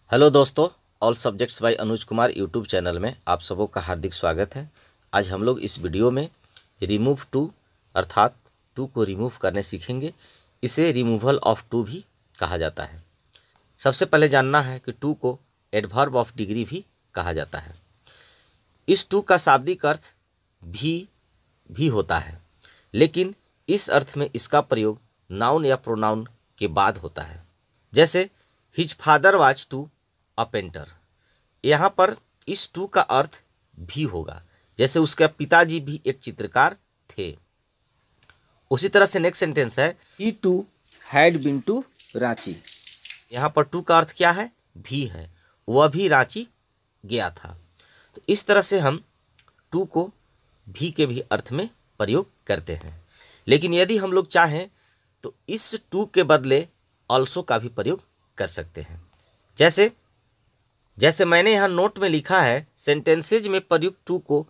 Hello दोस्तों, all subjects bye Anuj Kumar YouTube channel में आप सबों का हार्दिक स्वागत है। आज हम लोग इस वीडियो में रिमूव टू अर्थात टू को रिमूव करने सीखेंगे। इसे रिमूवल ऑफ टू भी कहा जाता है। सबसे पहले जानना है कि टू को एडवर्ब ऑफ डिग्री भी कहा जाता है। इस टू का शाब्दिक अर्थ भी होता है, लेकिन इस अर्थ में इसका प्रयोग नाउन या प्रोनाउन के बाद होता है। जैसे his father was to a painter, यहाँ पर इस टू का अर्थ भी होगा, जैसे उसके पिताजी भी एक चित्रकार थे। उसी तरह से नेक्स्ट सेंटेंस है he too had been to Ranchi, यहाँ पर टू का अर्थ क्या है? भी है, वह भी रांची गया था। तो इस तरह से हम टू को भी के भी अर्थ में प्रयोग करते हैं। लेकिन यदि हम लोग चाहें तो इस टू के बदले ऑल्सो का भी प्रयोग कर सकते हैं। जैसे मैंने यहाँ नोट में लिखा है, सेंटेंसेज में प्रयुक्त टू को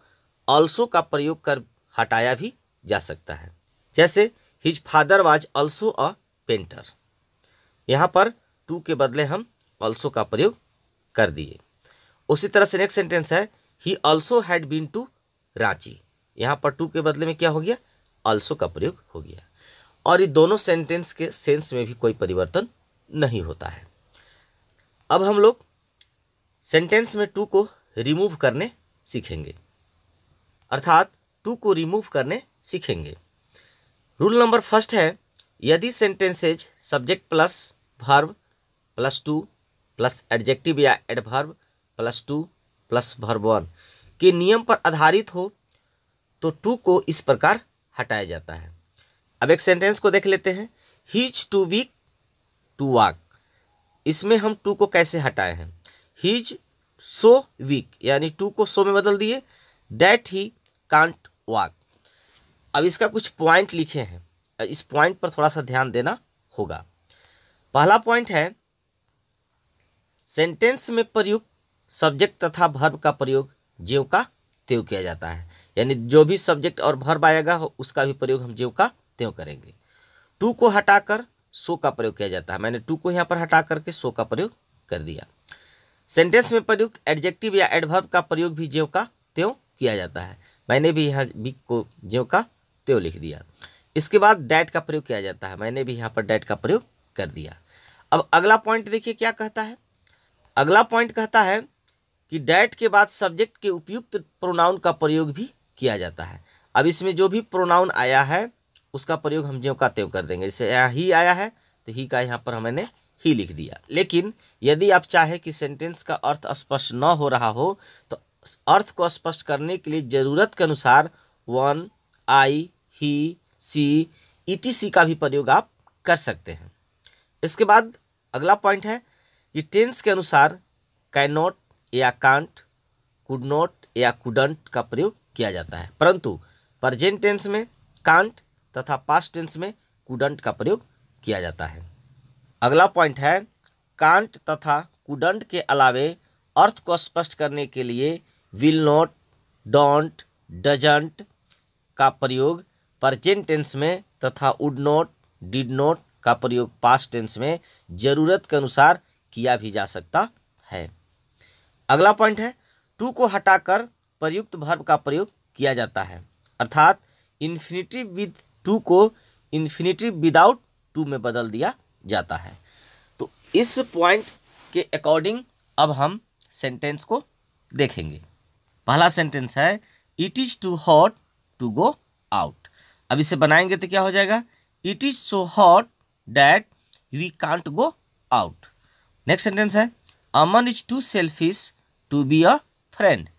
ऑल्सो का प्रयोग कर हटाया भी जा सकता है। जैसे his father was also a painter, यहाँ पर टू के बदले हम ऑल्सो का प्रयोग कर दिए। उसी तरह से नेक्स्ट सेंटेंस है he also had been to Ranchi, यहाँ पर टू के बदले में क्या हो गया? ऑल्सो का प्रयोग हो गया। और ये दोनों सेंटेंस के सेंस में भी कोई परिवर्तन नहीं होता है। अब हम लोग सेंटेंस में टू को रिमूव करने सीखेंगे, अर्थात टू को रिमूव करने सीखेंगे। रूल नंबर फर्स्ट है, यदि sentences subject plus verb plus to plus adjective या adverb plus to plus verb one के नियम पर आधारित हो तो टू को इस प्रकार हटाया जाता है। अब एक सेंटेंस को देख लेते हैं। He is too weak to walk, इसमें हम टू को कैसे हटाए हैं? ही इज सो वीक यानी टू को सो में बदल दिए, दैट ही कांट वॉक। अब इसका कुछ पॉइंट लिखे हैं, इस पॉइंट पर थोड़ा सा ध्यान देना होगा। पहला पॉइंट है, सेंटेंस में प्रयुक्त सब्जेक्ट तथा वर्ब का प्रयोग ज्यों का त्यों किया जाता है, यानी जो भी सब्जेक्ट और वर्ब आएगा उसका भी प्रयोग हम ज्यों का त्यों करेंगे। टू को हटाकर सो का प्रयोग किया जाता है, मैंने टू को यहाँ पर हटा करके सो का प्रयोग कर दिया। सेंटेंस में प्रयुक्त एडजेक्टिव या एडवर्ब का प्रयोग भी ज्यों का त्यों किया जाता है, मैंने भी यहाँ वीक को ज्यों का त्यों लिख दिया। इसके बाद डैट का प्रयोग किया जाता है, मैंने भी यहाँ पर डैट का प्रयोग कर दिया। अब अगला पॉइंट देखिए क्या कहता है। अगला पॉइंट कहता है कि डैट के बाद सब्जेक्ट के उपयुक्त प्रोनाउन का प्रयोग भी किया जाता है। अब इसमें जो भी प्रोनाउन आया है उसका प्रयोग हम ज्यों का त्यों कर देंगे। जैसे यहाँ ही आया है तो ही का यहाँ पर मैंने ही लिख दिया। लेकिन यदि आप चाहे कि सेंटेंस का अर्थ स्पष्ट न हो रहा हो तो अर्थ को स्पष्ट करने के लिए ज़रूरत के अनुसार one, I, he, she, ETC का भी प्रयोग आप कर सकते हैं। इसके बाद अगला पॉइंट है कि टेंस के अनुसार कैन नॉट या कांट, कुड नॉट या कुडंट का प्रयोग किया जाता है, परंतु प्रेजेंट टेंस में कांट तथा पास्ट टेंस में कुडंट का प्रयोग किया जाता है। अगला पॉइंट है, कांट तथा कुडंट के अलावे अर्थ को स्पष्ट करने के लिए विल नॉट, डोंट, डजंट का प्रयोग प्रेजेंट टेंस में तथा वुड नॉट, डिड नॉट का प्रयोग पास्ट टेंस में जरूरत के अनुसार किया भी जा सकता है। अगला पॉइंट है, टू को हटाकर प्रयुक्त वर्ब का प्रयोग किया जाता है, अर्थात इन्फिनिटिव विद टू को इन्फिनिटिव विदाउट टू में बदल दिया जाता है। तो इस पॉइंट के अकॉर्डिंग अब हम सेंटेंस को देखेंगे। पहला सेंटेंस है, it is too hot to go out. अब इसे बनाएंगे तो क्या हो जाएगा? It is so hot that we can't go out. Next sentence है, Aman is too selfish to be a friend.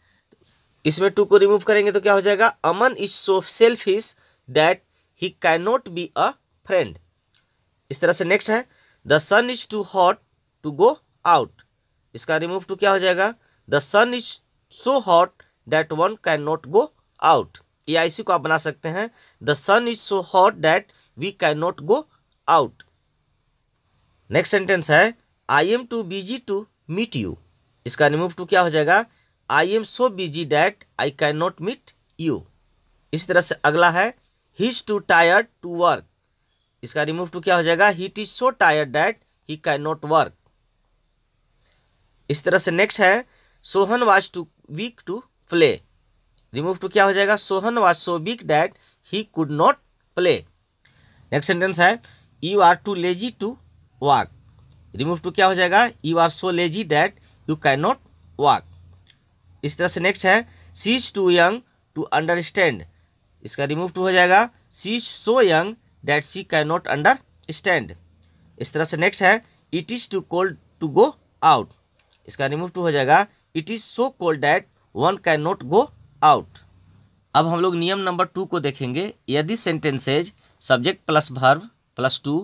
इसमें टू को रिमूव करेंगे तो क्या हो जाएगा? Aman is so selfish that he can not be a friend. इस तरह से नेक्स्ट है, the sun is too hot to go out. इसका रिमूव टू क्या हो जाएगा? The sun is so hot that one can not go out. या इसी को आप बना सकते हैं, the sun is so hot that we can not go out. Next sentence है, I am too busy to meet you. इसका remove too क्या हो जाएगा? I am so busy that I can not meet you. इस तरह से अगला है, he is to tired to work. इसका रिमूव टू क्या हो जाएगा? He is so tired that he can not work. इस तरह से नेक्स्ट है Sohan was too weak to play, remove too क्या हो जाएगा, Sohan was so weak that he could not play. Next sentence है you are too lazy to walk, remove too क्या हो जाएगा, you are so lazy that you can not walk. इस तरह से नेक्स्ट है she is too young to understand, इसका remove too हो जाएगा she is so young that she can not understand. इस तरह से नेक्स्ट है it is too cold to go out, इसका रिमूव टू हो जाएगा it is so cold that one can not go out. अब हम लोग नियम नंबर 2 को देखेंगे। यदि sentences subject plus verb plus to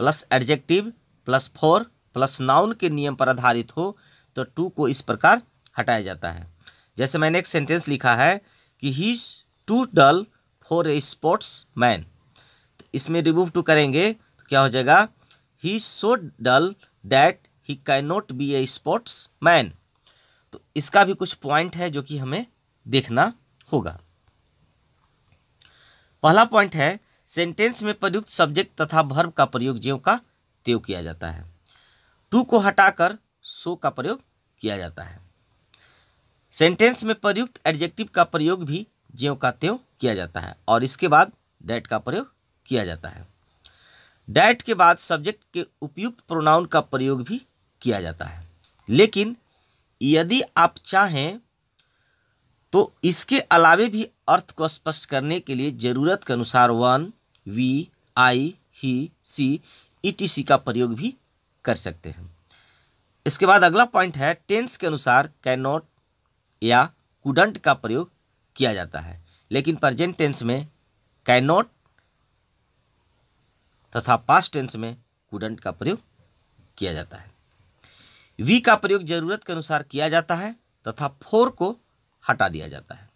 plus adjective plus for plus noun के नियम पर आधारित हो तो टू को इस प्रकार हटाया जाता है। जैसे मैंने एक सेंटेंस लिखा है कि he is too dull for a sportsman, तो इसमें रिमूव टू करेंगे तो क्या हो जाएगा, he is so dull that he can not be a sportsman. तो इसका भी कुछ पॉइंट है जो कि हमें देखना होगा। पहला पॉइंट है सेंटेंस में प्रयुक्त सब्जेक्ट तथा वर्ब का प्रयोग ज्यों का त्यों किया जाता है। टू को हटाकर सो का प्रयोग किया जाता है। सेंटेंस में प्रयुक्त एडजेक्टिव का प्रयोग भी ज्यों का त्यों किया जाता है और इसके बाद डैट का प्रयोग किया जाता है। डैट के बाद सब्जेक्ट के उपयुक्त प्रोनाउन का प्रयोग भी किया जाता है। लेकिन यदि आप चाहें तो इसके अलावे भी अर्थ को स्पष्ट करने के लिए जरूरत के अनुसार one, we, I, he, she, ETC का प्रयोग भी कर सकते हैं। इसके बाद अगला पॉइंट है टेंस के अनुसार कैन नॉट या कुडंट का प्रयोग किया जाता है, लेकिन प्रेजेंट टेंस में कैन नॉट तथा पास्ट टेंस में कुडंट का प्रयोग किया जाता है। वी का प्रयोग जरूरत के अनुसार किया जाता है तथा फोर को हटा दिया जाता है।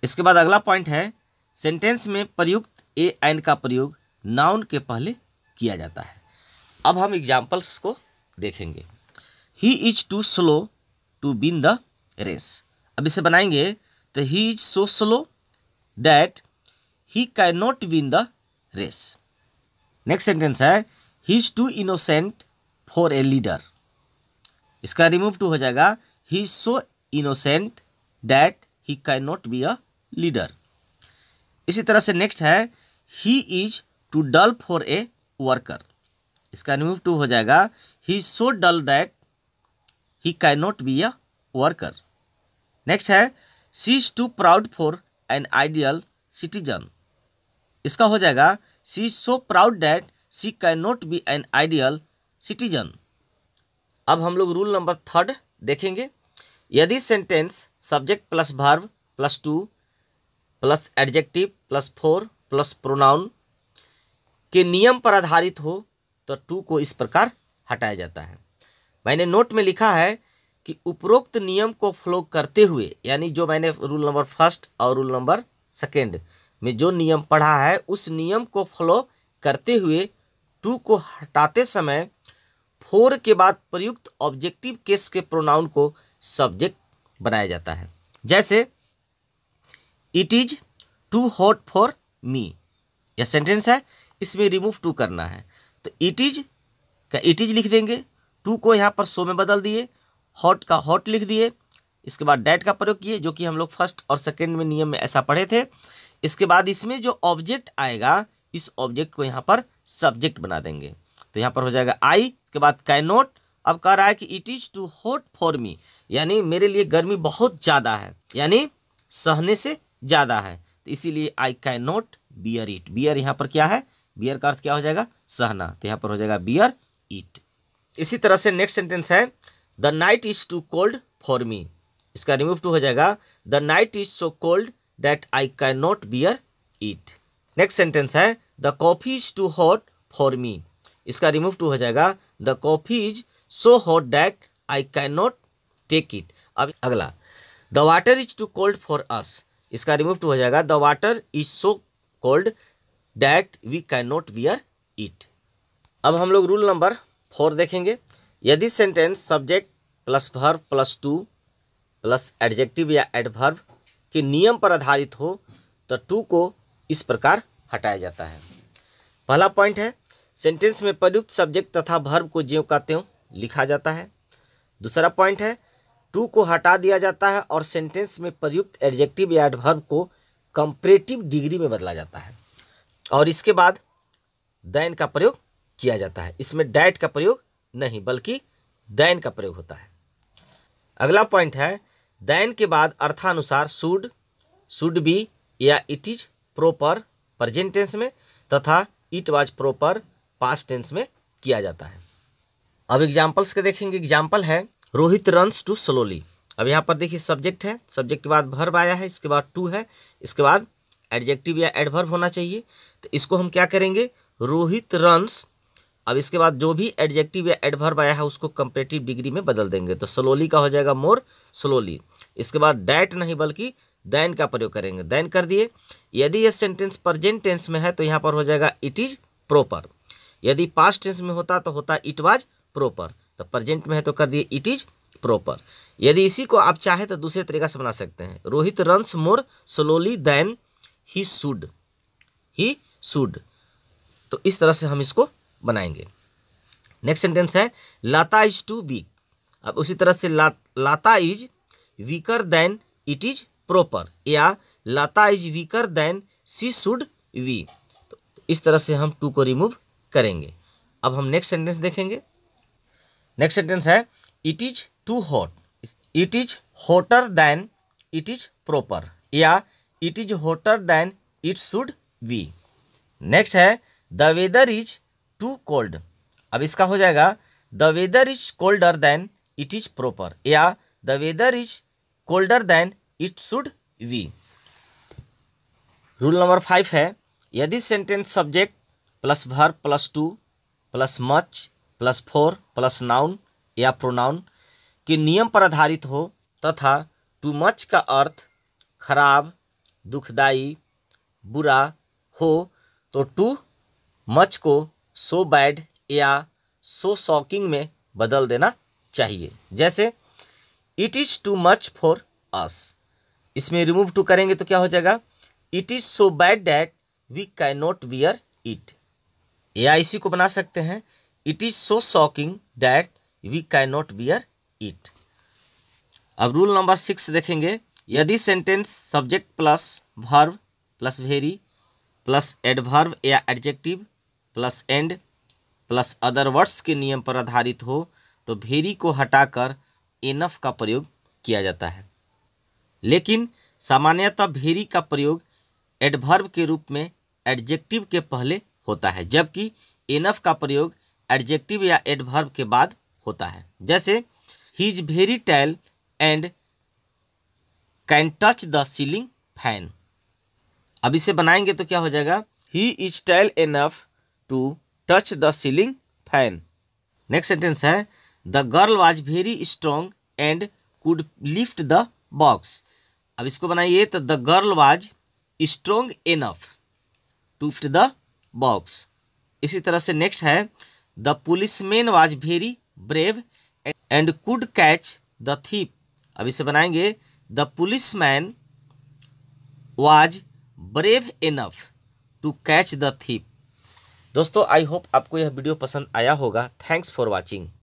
इसके बाद अगला पॉइंट है सेंटेंस में प्रयुक्त ए एंड का प्रयोग नाउन के पहले किया जाता है। अब हम एग्जाम्पल्स को देखेंगे। He is too slow to win the race, अब इसे बनाएंगे तो he is so slow that he can not win the race. Next sentence है he is too innocent for a leader, इसका रिमूव टू हो जाएगा he is so innocent that he can not be a leader. इसी तरह से next है he is too dull for a worker, इसका remove too हो जाएगा he is so dull that he can not be a worker. Next है she is too proud for an ideal citizen, इसका हो जाएगा she is so proud that she can not be an ideal citizen. अब हम लोग rule number 3 देखेंगे। यदि sentence subject plus verb plus to plus adjective plus for plus pronoun के नियम पर आधारित हो तो टू को इस प्रकार हटाया जाता है। मैंने नोट में लिखा है कि उपरोक्त नियम को फॉलो करते हुए, यानी जो मैंने रूल नंबर 1 और रूल नंबर 2 में जो नियम पढ़ा है उस नियम को फॉलो करते हुए टू को हटाते समय फोर के बाद प्रयुक्त ऑब्जेक्टिव केस के प्रोनाउन को सब्जेक्ट बनाया जाता है। जैसे it is too hot for me, यह सेंटेंस है, इसमें रिमूव टू करना है तो इट इज का इट इज लिख देंगे, टू को यहाँ पर सो में बदल दिए, हॉट का हॉट लिख दिए, इसके बाद डैट का प्रयोग किए जो कि हम लोग 1 और 2 में नियम में ऐसा पढ़े थे। इसके बाद इसमें जो ऑब्जेक्ट आएगा इस ऑब्जेक्ट को यहाँ पर सब्जेक्ट बना देंगे तो यहाँ पर हो जाएगा आई। इसके बाद कैन नॉट, अब कह रहा है कि it is too hot for me, यानी मेरे लिए गर्मी बहुत ज़्यादा है, यानी सहने से ज़्यादा है, तो इसीलिए I can not bear it. Bear यहाँ पर क्या है, बियर का अर्थ क्या हो जाएगा, सहना, तो यहाँ पर हो जाएगा बियर इट। इसी तरह से नेक्स्ट सेंटेंस है the night is too cold for me, इसका रिमूव टू हो जाएगा the night is so cold that I can not bear it. Next sentence है the coffee is too hot for me, इसका remove too हो जाएगा the coffee is so hot that I can not take it. अब अगला the water is too cold for us, इसका remove too हो जाएगा the water is so cold that we can not bear it. अब हम लोग rule number 4 देखेंगे। यदि sentence subject plus verb plus to plus adjective या एडवर्ब के नियम पर आधारित हो तो टू को इस प्रकार हटाया जाता है। पहला पॉइंट है सेंटेंस में प्रयुक्त सब्जेक्ट तथा वर्ब को ज्यों का त्यों लिखा जाता है। दूसरा पॉइंट है टू को हटा दिया जाता है और सेंटेंस में प्रयुक्त एडजेक्टिव या एडवर्ब को कंपैरेटिव डिग्री में बदला जाता है और इसके बाद देन का प्रयोग किया जाता है। इसमें डैट का प्रयोग नहीं बल्कि देन का प्रयोग होता है। अगला पॉइंट है देन के बाद अर्थानुसार शुड बी या it is proper present tense में तथा it was proper past tense में किया जाता है। अब एग्जाम्पल्स के देखेंगे। एग्जाम्पल है रोहित रन्स टू स्लोली। अब यहाँ पर देखिए सब्जेक्ट है, सब्जेक्ट के बाद वर्ब आया है, इसके बाद टू है, इसके बाद एडजेक्टिव या एडवर्ब होना चाहिए। तो इसको हम क्या करेंगे, रोहित रन्स, अब इसके बाद जो भी एडजेक्टिव या एडवर्ब आया है उसको कंपैरेटिव डिग्री में बदल देंगे। तो स्लोली का हो जाएगा मोर स्लोली। इसके बाद डैट नहीं बल्कि देन का प्रयोग करेंगे, देन कर दिए। यदि ये सेंटेंस प्रेजेंट टेंस में है तो यहाँ पर हो जाएगा इट इज प्रॉपर। यदि पास्ट टेंस में होता तो होता इट वाज प्रॉपर। तो प्रेजेंट में है तो कर दिए इट इज प्रॉपर। यदि इसी को आप चाहे तो दूसरे तरीका से बना सकते हैं, Rohit runs more slowly than he should. तो इस तरह से हम इसको बनाएंगे। नेक्स्ट सेंटेंस है लता इज टू वीक। अब उसी तरह से Lata is weaker than it is proper या Lata is weaker than she should be. तो इस तरह से हम टू को रिमूव करेंगे। अब हम नेक्स्ट सेंटेंस देखेंगे। नेक्स्ट सेंटेंस है it is too hot. It is hotter than it is proper या it is hotter than it should be. Next है the weather is too cold. अब इसका हो जाएगा the weather is colder than it is proper या the weather is colder than it should be. Rule number 5 है यदि sentence subject plus verb plus to plus much plus for plus noun या pronoun के नियम पर आधारित हो तथा टू मच का अर्थ खराब, दुखदाई, बुरा हो तो टू मच को सो बैड या सो शॉकिंग में बदल देना चाहिए। जैसे it is too much for us, इसमें रिमूव टू करेंगे तो क्या हो जाएगा it is so bad that we can not wear it. या इसी को बना सकते हैं it is so shocking that we can not wear it. अब रूल नंबर 6 देखेंगे। यदि sentence subject plus verb plus very plus adverb या adjective plus and plus other words के नियम पर आधारित हो तो वेरी को हटाकर एनफ का प्रयोग किया जाता है। लेकिन सामान्यतः वेरी का प्रयोग एडवर्ब के रूप में एडजेक्टिव के पहले होता है, जबकि एनफ का प्रयोग एडजेक्टिव या एडवर्ब के बाद होता है। जैसे he is very tall and can touch the ceiling fan. अब इसे बनाएंगे तो क्या हो जाएगा he is tall enough to touch the ceiling fan. Next sentence है the girl was very strong and could lift the box. अब इसको बनाइए तो the girl was strong enough to lift the box. इसी तरह से नेक्स्ट है the policeman was very brave and could catch the thief. अब इसे बनाएंगे the policeman was brave enough to catch the thief. दोस्तों आई होप आपको यह वीडियो पसंद आया होगा। Thanks for watching.